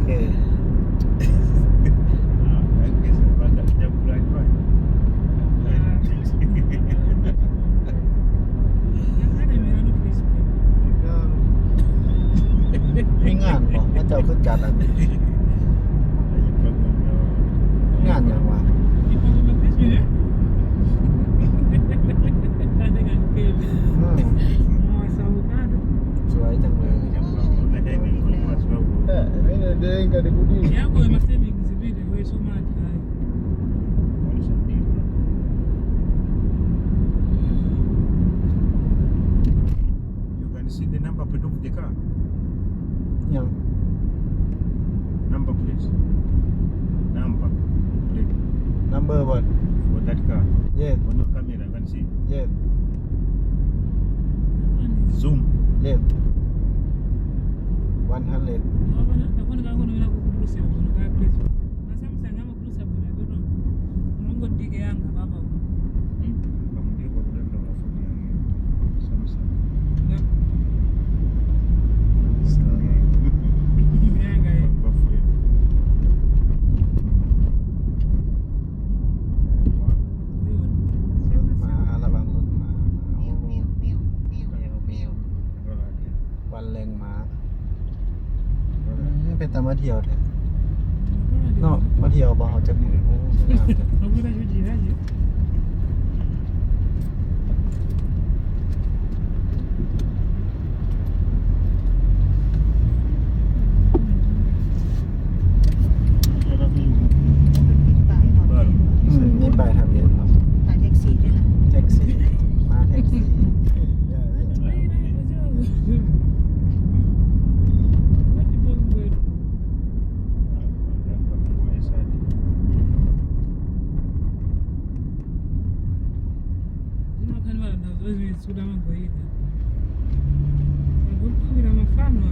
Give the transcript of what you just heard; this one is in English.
Okay. Ngàn bỏ nó chào cứ chặt anh ngànอย่างวะสวยจังเลยenggak ada budi ya aku emang saving video way so much you can see the number plate of the car yang number plate number what for that car yeah on your camera you can see yeah zoom yeah 100 วันแรงม้าเป็นตามาเที่ยวแท้เนาะมาเที่ยวบ่เขาจักมื้อโอ้งามจังมีป้ายทะเบียนครับแท็กซี่มาแท็กซี่sudah mampu ini. Aku tuh bilang mafano.